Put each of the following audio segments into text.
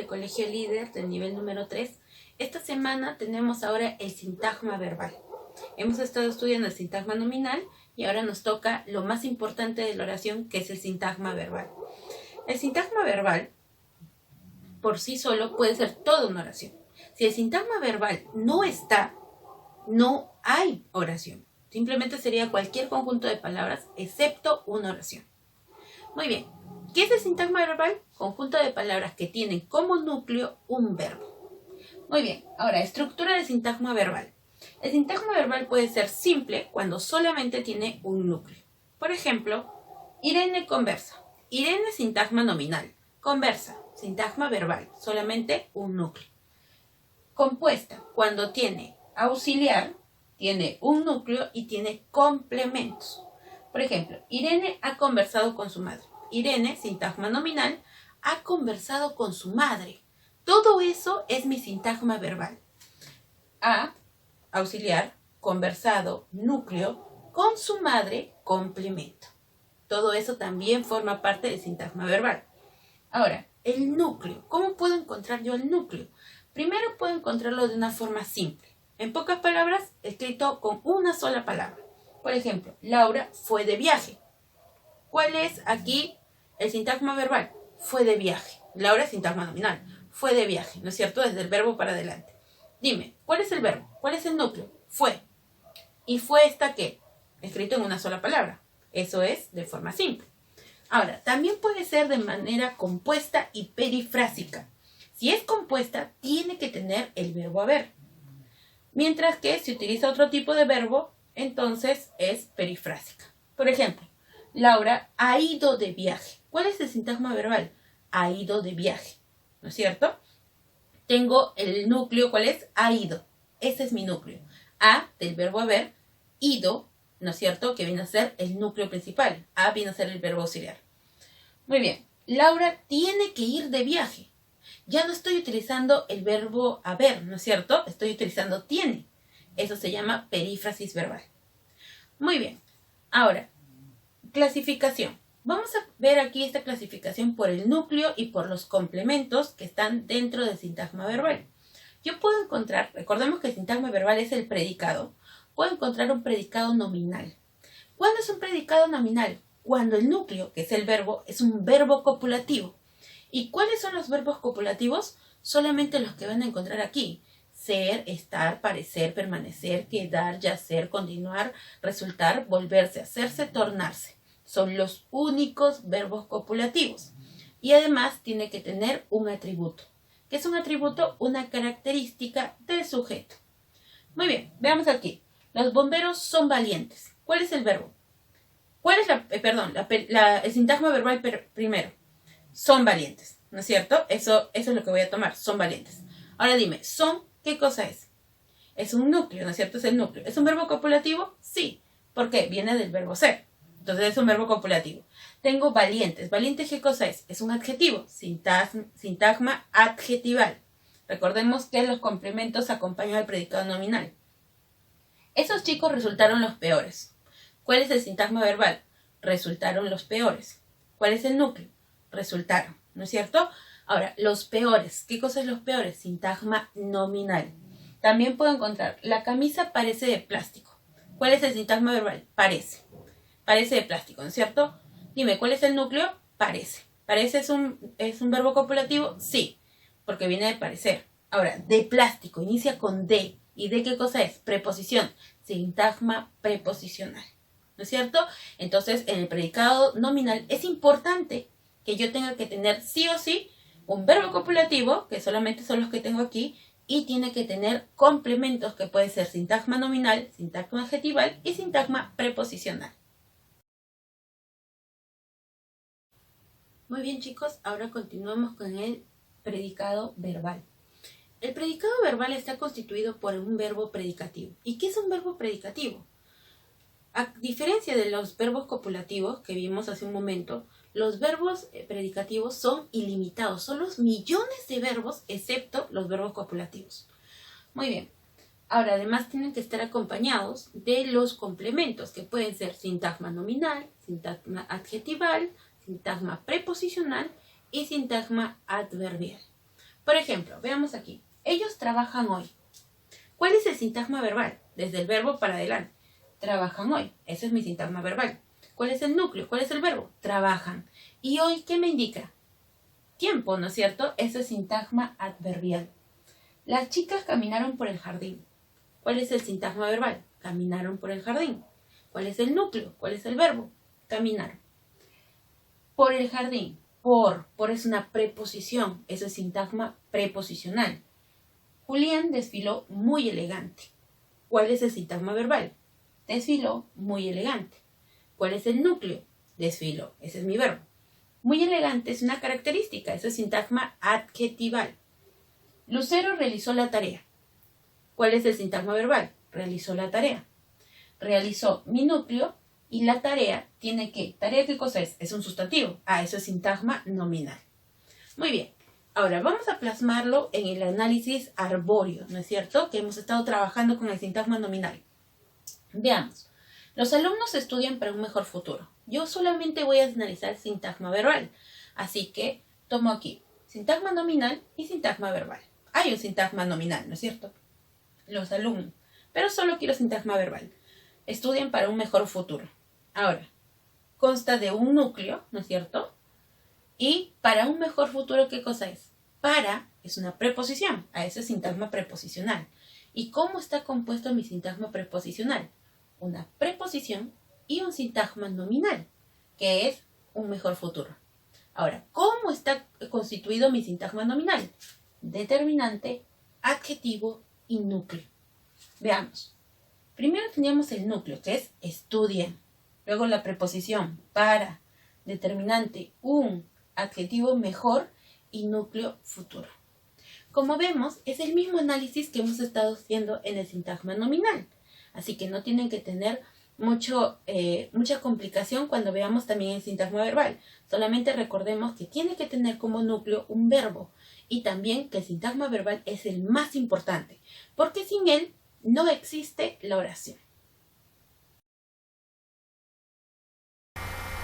de Colegio Líder del nivel número 3. Esta semana tenemos ahora el sintagma verbal. Hemos estado estudiando el sintagma nominal y ahora nos toca lo más importante de la oración, que es el sintagma verbal. El sintagma verbal por sí solo puede ser toda una oración. Si el sintagma verbal no está, no hay oración. Simplemente sería cualquier conjunto de palabras excepto una oración. Muy bien. ¿Qué es el sintagma verbal? Conjunto de palabras que tienen como núcleo un verbo. Muy bien. Ahora, estructura del sintagma verbal. El sintagma verbal puede ser simple cuando solamente tiene un núcleo. Por ejemplo, Irene conversa. Irene, sintagma nominal. Conversa, sintagma verbal, solamente un núcleo. Compuesta, cuando tiene auxiliar, tiene un núcleo y tiene complementos. Por ejemplo, Irene ha conversado con su madre. Irene, sintagma nominal, ha conversado con su madre. Todo eso es mi sintagma verbal. Ha, auxiliar, conversado, núcleo, con su madre, complemento. Todo eso también forma parte del sintagma verbal. Ahora, el núcleo. ¿Cómo puedo encontrar yo el núcleo? Primero puedo encontrarlo de una forma simple. En pocas palabras, escrito con una sola palabra. Por ejemplo, Laura fue de viaje. ¿Cuál es aquí el sintagma verbal? Fue de viaje. Laura es sintagma nominal. Fue de viaje, ¿no es cierto? Desde el verbo para adelante. Dime, ¿cuál es el verbo? ¿Cuál es el núcleo? Fue. ¿Y fue esta qué? Escrito en una sola palabra. Eso es de forma simple. Ahora, también puede ser de manera compuesta y perifrásica. Si es compuesta, tiene que tener el verbo haber. Mientras que si utiliza otro tipo de verbo, entonces es perifrásica. Por ejemplo, Laura ha ido de viaje. ¿Cuál es el sintagma verbal? Ha ido de viaje, ¿no es cierto? Tengo el núcleo, ¿cuál es? Ha ido. Ese es mi núcleo. A del verbo haber, ido, ¿no es cierto? Que viene a ser el núcleo principal. A viene a ser el verbo auxiliar. Muy bien. Laura tiene que ir de viaje. Ya no estoy utilizando el verbo haber, ¿no es cierto? Estoy utilizando tiene. Eso se llama perífrasis verbal. Muy bien. Ahora, clasificación. Vamos a ver aquí esta clasificación por el núcleo y por los complementos que están dentro del sintagma verbal. Yo puedo encontrar, recordemos que el sintagma verbal es el predicado, puedo encontrar un predicado nominal. ¿Cuándo es un predicado nominal? Cuando el núcleo, que es el verbo, es un verbo copulativo. ¿Y cuáles son los verbos copulativos? Solamente los que van a encontrar aquí. Ser, estar, parecer, permanecer, quedar, yacer, continuar, resultar, volverse, hacerse, tornarse. Son los únicos verbos copulativos. Y además tiene que tener un atributo. ¿Qué es un atributo? Una característica del sujeto. Muy bien, veamos aquí. Los bomberos son valientes. ¿Cuál es el verbo? ¿Cuál es el sintagma verbal primero? Son valientes, ¿no es cierto? Eso es lo que voy a tomar, son valientes. Ahora dime, ¿son qué cosa es? Es un núcleo, ¿no es cierto? Es el núcleo. ¿Es un verbo copulativo? Sí. ¿Por qué? Viene del verbo ser. Entonces es un verbo copulativo. Tengo valientes. ¿Valientes qué cosa es? Es un adjetivo. Sintagma adjetival. Recordemos que los complementos acompañan al predicado nominal. Esos chicos resultaron los peores. ¿Cuál es el sintagma verbal? Resultaron los peores. ¿Cuál es el núcleo? Resultaron, ¿no es cierto? Ahora, los peores. ¿Qué cosa es los peores? Sintagma nominal. También puedo encontrar, la camisa parece de plástico. ¿Cuál es el sintagma verbal? Parece. Parece de plástico, ¿no es cierto? Dime, ¿cuál es el núcleo? Parece. ¿Parece es un verbo copulativo? Sí, porque viene de parecer. Ahora, de plástico, inicia con de. ¿Y de qué cosa es? Preposición. Sintagma preposicional, ¿no es cierto? Entonces, en el predicado nominal es importante que yo tenga que tener sí o sí un verbo copulativo, que solamente son los que tengo aquí, y tiene que tener complementos que pueden ser sintagma nominal, sintagma adjetival y sintagma preposicional. Muy bien, chicos, ahora continuamos con el predicado verbal. El predicado verbal está constituido por un verbo predicativo. ¿Y qué es un verbo predicativo? A diferencia de los verbos copulativos que vimos hace un momento, los verbos predicativos son ilimitados, son los millones de verbos excepto los verbos copulativos. Muy bien. Ahora, además tienen que estar acompañados de los complementos, que pueden ser sintagma nominal, sintagma adjetival, sintagma preposicional y sintagma adverbial. Por ejemplo, veamos aquí. Ellos trabajan hoy. ¿Cuál es el sintagma verbal? Desde el verbo para adelante. Trabajan hoy. Ese es mi sintagma verbal. ¿Cuál es el núcleo? ¿Cuál es el verbo? Trabajan. ¿Y hoy qué me indica? Tiempo, ¿no es cierto? Ese es sintagma adverbial. Las chicas caminaron por el jardín. ¿Cuál es el sintagma verbal? Caminaron por el jardín. ¿Cuál es el núcleo? ¿Cuál es el verbo? Caminar. Por el jardín. Por es una preposición. Eso es sintagma preposicional. Julián desfiló muy elegante. ¿Cuál es el sintagma verbal? Desfiló muy elegante. ¿Cuál es el núcleo? Desfiló. Ese es mi verbo. Muy elegante es una característica. Eso es sintagma adjetival. Lucero realizó la tarea. ¿Cuál es el sintagma verbal? Realizó la tarea. Realizó mi núcleo y la tarea tiene que. ¿Tarea qué cosa es? Es un sustantivo. Eso es sintagma nominal. Muy bien. Ahora vamos a plasmarlo en el análisis arbóreo, ¿no es cierto? Que hemos estado trabajando con el sintagma nominal. Veamos. Los alumnos estudian para un mejor futuro. Yo solamente voy a analizar sintagma verbal. Así que tomo aquí sintagma nominal y sintagma verbal. Hay un sintagma nominal, ¿no es cierto? Los alumnos. Pero solo quiero sintagma verbal. Estudian para un mejor futuro. Ahora, consta de un núcleo, ¿no es cierto? Y para un mejor futuro, ¿qué cosa es? Para es una preposición. A ese es sintagma preposicional. ¿Y cómo está compuesto mi sintagma preposicional? Una preposición y un sintagma nominal, que es un mejor futuro. Ahora, ¿cómo está constituido mi sintagma nominal? Determinante, adjetivo y núcleo. Veamos. Primero teníamos el núcleo, que es estudian. Luego la preposición, para, determinante, un, adjetivo mejor y núcleo futuro. Como vemos, es el mismo análisis que hemos estado haciendo en el sintagma nominal. Así que no tienen que tener mucha complicación cuando veamos también el sintagma verbal. Solamente recordemos que tiene que tener como núcleo un verbo y también que el sintagma verbal es el más importante, porque sin él no existe la oración.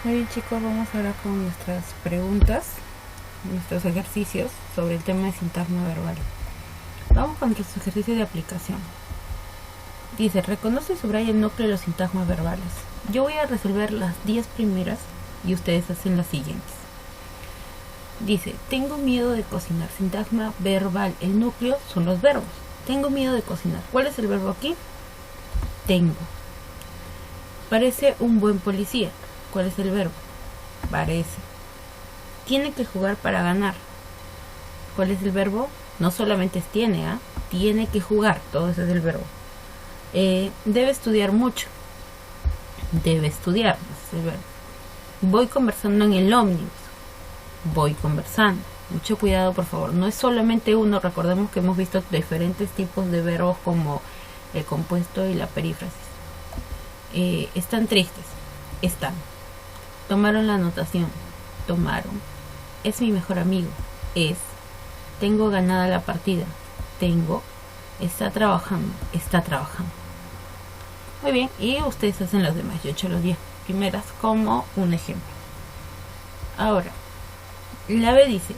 Muy bien, chicos, vamos ahora con nuestras preguntas, nuestros ejercicios sobre el tema de sintagma verbal. Vamos con nuestro ejercicio de aplicación. Dice, reconoce y subraya el núcleo de los sintagmas verbales. Yo voy a resolver las 10 primeras y ustedes hacen las siguientes. Dice, tengo miedo de cocinar. Sintagma verbal. El núcleo son los verbos. Tengo miedo de cocinar. ¿Cuál es el verbo aquí? Tengo. Parece un buen policía. ¿Cuál es el verbo? Parece. Tiene que jugar para ganar. ¿Cuál es el verbo? No solamente es tiene, tiene que jugar. Todo eso es el verbo. Debe estudiar mucho. Debe estudiar. Ese es el verbo. Voy conversando en el ómnibus. Voy conversando. Mucho cuidado, por favor. No es solamente uno. Recordemos que hemos visto diferentes tipos de verbos como el compuesto y la perífrasis. Están tristes. Están. Tomaron la anotación. Tomaron. Es mi mejor amigo. Es. Tengo ganada la partida. Tengo. Está trabajando. Está trabajando. Muy bien. Y ustedes hacen los demás. Yo he hecho los 10 primeras como un ejemplo. Ahora, la B dice,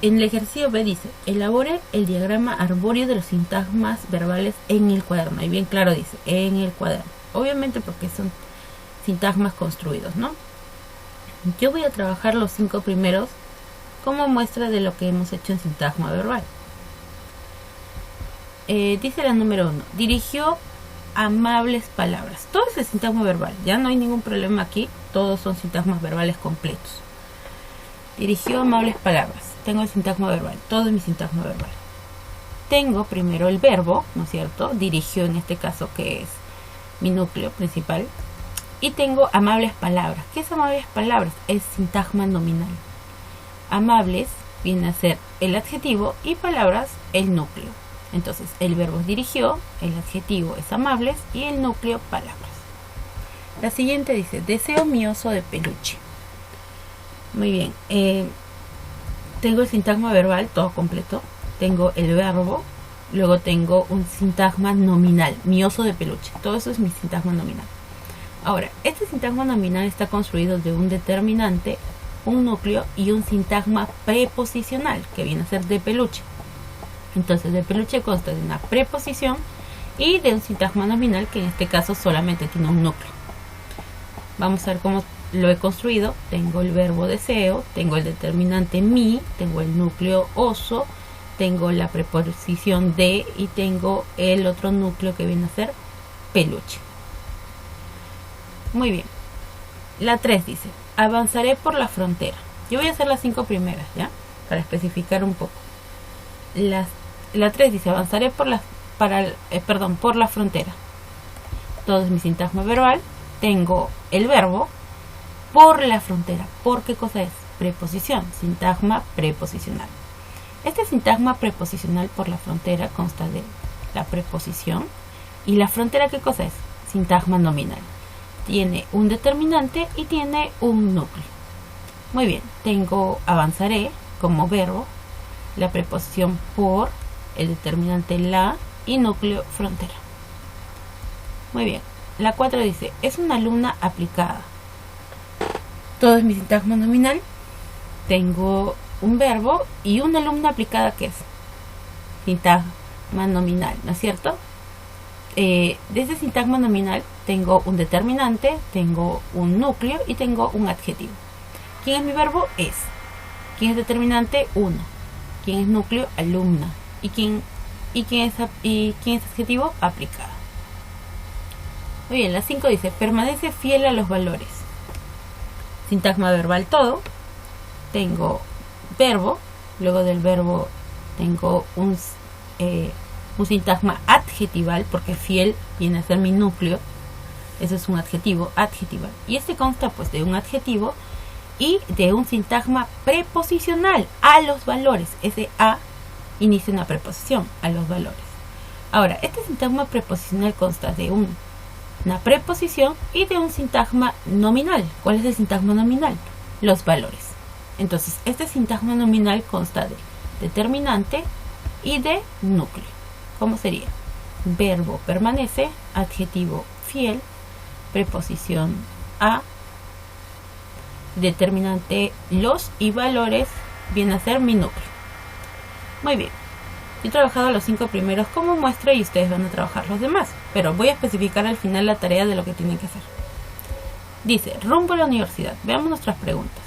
en el ejercicio B dice, elabore el diagrama arbóreo de los sintagmas verbales en el cuaderno. Y bien claro dice, en el cuaderno. Obviamente porque son sintagmas construidos, ¿no? Yo voy a trabajar los 5 primeros como muestra de lo que hemos hecho en sintagma verbal. Dice la número 1, dirigió amables palabras. Todo es el sintagma verbal, ya no hay ningún problema aquí, todos son sintagmas verbales completos. Dirigió amables palabras, tengo el sintagma verbal, todo es mi sintagma verbal. Tengo primero el verbo, ¿no es cierto? Dirigió en este caso, que es mi núcleo principal. Y tengo amables palabras. ¿Qué es amables palabras? Es sintagma nominal. Amables viene a ser el adjetivo y palabras el núcleo. Entonces, el verbo es dirigió, el adjetivo es amables y el núcleo palabras. La siguiente dice, deseo mi oso de peluche. Muy bien. Tengo el sintagma verbal todo completo. Tengo el verbo, luego tengo un sintagma nominal, mi oso de peluche. Todo eso es mi sintagma nominal. Ahora, este sintagma nominal está construido de un determinante, un núcleo y un sintagma preposicional, que viene a ser de peluche. Entonces, de peluche consta de una preposición y de un sintagma nominal, que en este caso solamente tiene un núcleo. Vamos a ver cómo lo he construido. Tengo el verbo deseo, tengo el determinante mi, tengo el núcleo oso, tengo la preposición de y tengo el otro núcleo que viene a ser peluche. Muy bien. La 3 dice, avanzaré por la frontera. Yo voy a hacer las 5 primeras, ¿ya? Para especificar un poco. La 3 dice, avanzaré por la frontera. Todo es mi sintagma verbal. Tengo el verbo por la frontera. ¿Por qué cosa es? Preposición, sintagma preposicional. Este sintagma preposicional por la frontera consta de la preposición. ¿Y la frontera qué cosa es? Sintagma nominal. Tiene un determinante y tiene un núcleo. Muy bien, tengo avanzaré como verbo, la preposición por, el determinante la y núcleo frontera. Muy bien, la 4 dice, es una alumna aplicada. Todo es mi sintagma nominal. Tengo un verbo y una alumna aplicada, ¿qué es? Sintagma nominal, ¿no es cierto? De ese sintagma nominal tengo un determinante, tengo un núcleo y tengo un adjetivo. ¿Quién es mi verbo? Es. ¿Quién es determinante? Uno. ¿Quién es núcleo? Alumna. ¿Y quién es adjetivo? Aplicada. Muy bien, la 5 dice, permanece fiel a los valores. Sintagma verbal todo. Tengo verbo, luego del verbo tengo un sintagma adjetival, porque fiel viene a ser mi núcleo. Eso es un adjetivo, adjetival. Y este consta pues de un adjetivo y de un sintagma preposicional a los valores. Ese a inicia una preposición, a los valores. Ahora, este sintagma preposicional consta de una preposición y de un sintagma nominal. ¿Cuál es el sintagma nominal? Los valores. Entonces, este sintagma nominal consta de determinante y de núcleo. ¿Cómo sería? Verbo permanece, adjetivo fiel, preposición a, determinante los y valores viene a ser mi núcleo. Muy bien. Yo he trabajado los 5 primeros como muestra y ustedes van a trabajar los demás, pero voy a especificar al final la tarea de lo que tienen que hacer. Dice, rumbo a la universidad. Veamos nuestras preguntas.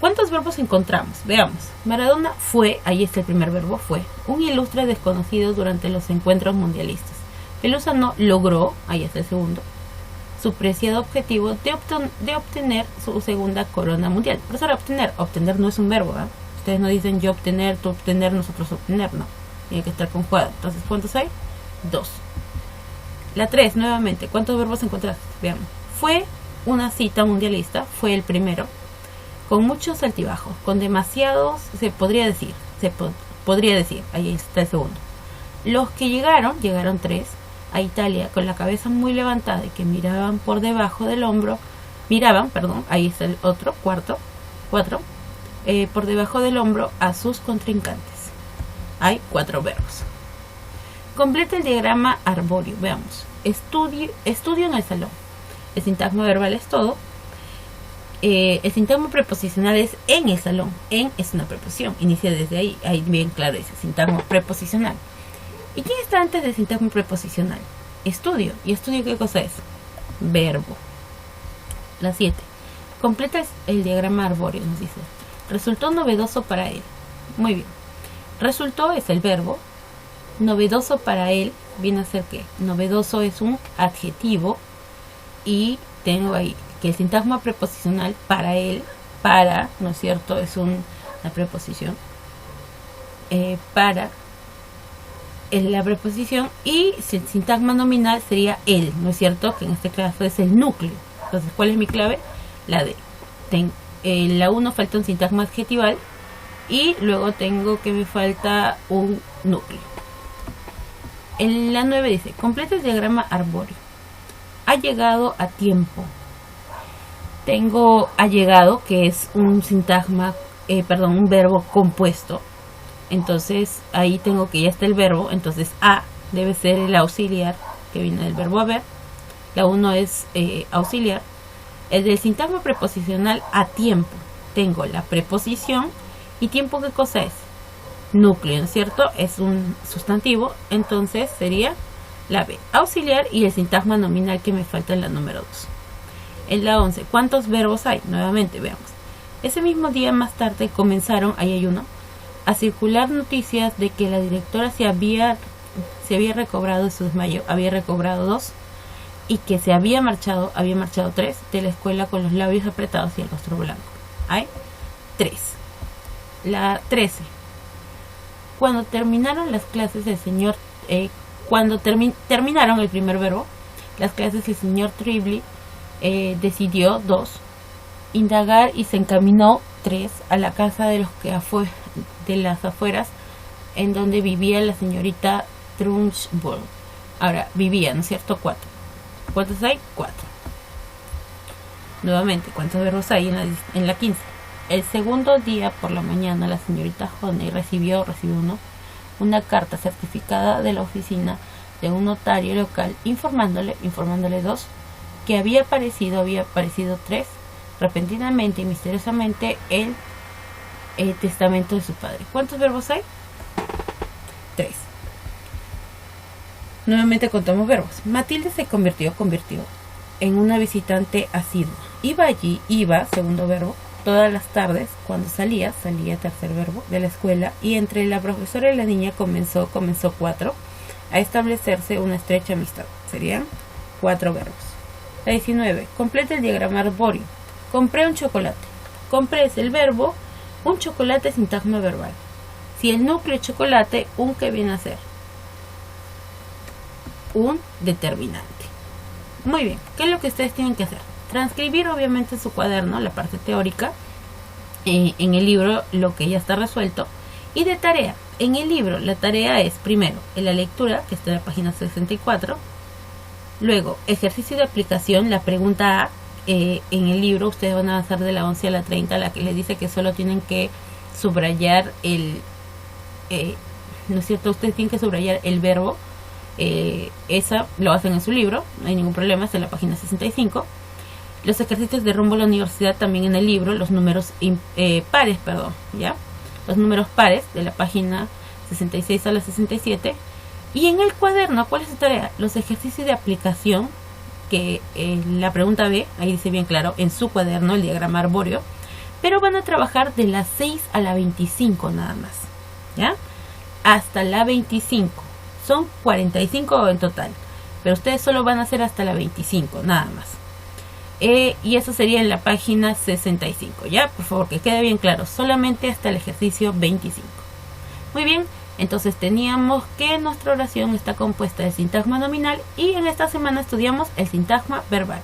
¿Cuántos verbos encontramos? Veamos. Maradona fue, ahí está el primer verbo, fue, un ilustre desconocido durante los encuentros mundialistas. Pelusa no logró, ahí está el segundo, su preciado objetivo de obtener su segunda corona mundial. Profesor, obtener no es un verbo, ¿eh? Ustedes no dicen yo obtener, tú obtener, nosotros obtener, no. Tiene que estar conjugado. Entonces, ¿cuántos hay? 2. La 3, nuevamente, ¿cuántos verbos encontraste? Veamos. Fue una cita mundialista, fue el primero, con muchos altibajos, con demasiados, se podría decir, ahí está el segundo. Los que llegaron 3, a Italia con la cabeza muy levantada y que miraban por debajo del hombro, ahí está el otro, 4, por debajo del hombro a sus contrincantes. Hay 4 verbos. Completa el diagrama arbóreo, veamos. Estudio en el salón. El sintagma verbal es todo. El sintagma preposicional es en el salón. En es una preposición, inicia desde ahí bien claro dice sintagma preposicional. ¿Y quién está antes del sintagma preposicional? Estudio. ¿Y estudio qué cosa es? Verbo. La 7. Completa el diagrama arbóreo, nos dice. Resultó novedoso para él. Muy bien. Resultó es el verbo. Novedoso para él viene a ser ¿qué? Novedoso es un adjetivo. Y tengo ahí que el sintagma preposicional para él, para, ¿no es cierto? Es una preposición. Para la preposición y el sintagma nominal sería él, ¿no es cierto? Que en este caso es el núcleo. Entonces, ¿cuál es mi clave? La D. La 1 falta un sintagma adjetival y luego tengo que me falta un núcleo. En la 9 dice, completa el diagrama arbóreo. Ha llegado a tiempo. Tengo ha llegado, que es un sintagma, un verbo compuesto. Entonces ahí tengo que ya está el verbo. Entonces a debe ser el auxiliar que viene del verbo haber. La 1 es auxiliar. El del sintagma preposicional a tiempo. Tengo la preposición y tiempo, ¿qué cosa es? Núcleo, ¿no es cierto? Es un sustantivo, entonces sería la B. Auxiliar y el sintagma nominal que me falta en la número 2. En la 11, ¿cuántos verbos hay? Nuevamente, veamos. Ese mismo día más tarde comenzaron, ahí hay uno, a circular noticias de que la directora se había recobrado de su desmayo, había recobrado 2, y que se había marchado 3 de la escuela con los labios apretados y el rostro blanco. Hay 3. La 13. Cuando terminaron las clases del señor, terminaron el primer verbo, las clases del señor Tribly decidió 2 indagar y se encaminó 3 a la casa de las afueras en donde vivía la señorita Trunchbull. Ahora, vivía, ¿no es cierto? 4. ¿Cuántos hay? 4. Nuevamente, ¿cuántos verbos hay en la 15? El segundo día por la mañana la señorita Honey recibió una carta certificada de la oficina de un notario local informándole 2 que había aparecido 3 repentinamente y misteriosamente el testamento de su padre. ¿Cuántos verbos hay? 3. Nuevamente contamos verbos. Matilde se convirtió en una visitante asidua. Iba, segundo verbo, todas las tardes cuando salía tercer verbo, de la escuela, y entre la profesora y la niña comenzó 4 a establecerse una estrecha amistad. Serían 4 verbos. La 19. Completa el diagrama arbóreo. Compré un chocolate. Compré es el verbo, un chocolate es sintagma verbal. Si el núcleo es chocolate, ¿qué viene a ser? Un determinante. Muy bien, ¿qué es lo que ustedes tienen que hacer? Transcribir obviamente en su cuaderno la parte teórica, en el libro lo que ya está resuelto, y de tarea. En el libro la tarea es primero en la lectura, que está en la página 64, luego ejercicio de aplicación, la pregunta A. En el libro ustedes van a avanzar de la 11 a la 30, la que les dice que solo tienen que subrayar ¿no es cierto? Ustedes tienen que subrayar el verbo. Esa lo hacen en su libro, no hay ningún problema, está en la página 65. Los ejercicios de rumbo a la universidad también en el libro, los números pares, ¿ya? Los números pares de la página 66 a la 67. Y en el cuaderno, ¿cuál es su tarea? Los ejercicios de aplicación, que la pregunta B, ahí dice bien claro, en su cuaderno, el diagrama arbóreo, pero van a trabajar de las 6 a la 25 nada más, ¿ya? Hasta la 25. Son 45 en total, pero ustedes solo van a hacer hasta la 25, nada más. Y eso sería en la página 65, ¿ya? Por favor, que quede bien claro, solamente hasta el ejercicio 25. Muy bien, entonces teníamos que nuestra oración está compuesta de sintagma nominal y en esta semana estudiamos el sintagma verbal.